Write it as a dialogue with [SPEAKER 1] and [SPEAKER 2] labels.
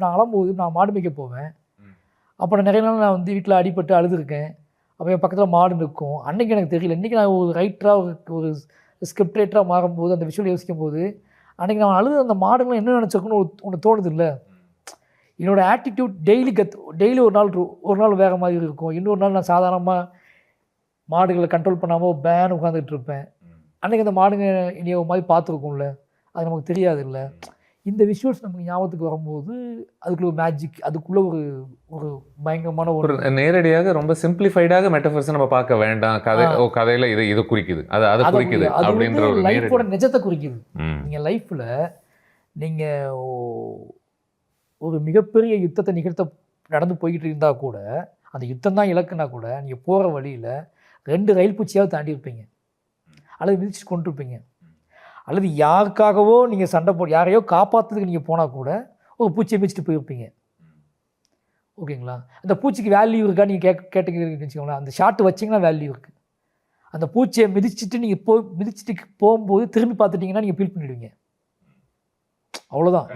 [SPEAKER 1] நான் அழும்போது நான் மாடு மேய்க்க போவேன். அப்போ நான் நிறைய நாள் நான் வந்து வீட்டில் அடிபட்டு அழுதுருக்கேன். அப்போ என் பக்கத்தில் மாடு நிற்கும். அன்றைக்கி எனக்கு தெரியல. இன்றைக்கி நான் ஒரு ரைட்டராக ஒரு ஸ்கிரிப்ட் ரைட்டராக மாறும்போது அந்த விஷுவல் யோசிக்கும் போது அன்றைக்கி நான் அழுது அந்த மாடுங்களை என்ன நினச்சிருக்குன்னு ஒன்று தோணுது இல்லை. என்னோடய ஆட்டிடியூட் டெய்லி ஒரு நாள் வேறு மாதிரி இருக்கும். இன்னொரு நாள் நான் சாதாரணமாக மாடுகளை கண்ட்ரோல் பண்ணாமல் பேன் உட்காந்துட்டு இருப்பேன். அன்றைக்கி அந்த மாடுங்க என்னைய ஒரு மாதிரி பார்த்துருக்கும்ல, அது நமக்கு தெரியாது இல்லை. இந்த விஷுவல்ஸ் நமக்கு ஞாபகத்துக்கு வரும்போது அதுக்குள்ள ஒரு மேஜிக், அதுக்குள்ளே ஒரு பயங்கரமான
[SPEAKER 2] ஒரு நேரடியாக ரொம்ப சிம்பிளிஃபைடாக மெட்டஃபர்ஸை நம்ம பார்க்க வேண்டாம். கதையில் இது குறிக்குது, அது குறிக்குது அப்படின்ற ஒரு
[SPEAKER 1] லைஃபோட நிஜத்தை குறிக்குது. நீங்கள் லைஃப்பில் நீங்கள் ஒரு மிகப்பெரிய யுத்தத்தை நடந்து போய்கிட்டு இருந்தால் கூட, அந்த யுத்தம் தான் இலக்குனா கூட நீங்கள் போகிற வழியில் 2 ரயில் பூச்சியாவது தாண்டி இருப்பீங்க, அல்லது மிதிச்சு கொண்டு இருப்பீங்க, அல்லது யாருக்காகவோ நீங்கள் சண்டை யாரையோ காப்பாற்றுறதுக்கு நீங்கள் போனால் கூட ஒரு பூச்சியை மிதிச்சுட்டு போயிருப்பீங்க. ஓகேங்களா? அந்த பூச்சிக்கு வேல்யூ இருக்கா நீங்கள் கேட்டுக்கிறீங்கன்னு வச்சுக்கோங்களேன். அந்த ஷாட்டு வச்சிங்கன்னா வேல்யூ இருக்குது. அந்த பூச்சியை மிதிச்சுட்டு நீங்கள் மிதிச்சுட்டு போகும்போது திரும்பி பார்த்துட்டிங்கன்னா நீங்கள் ஃபீல் பண்ணிடுவீங்க. அவ்வளோதான்.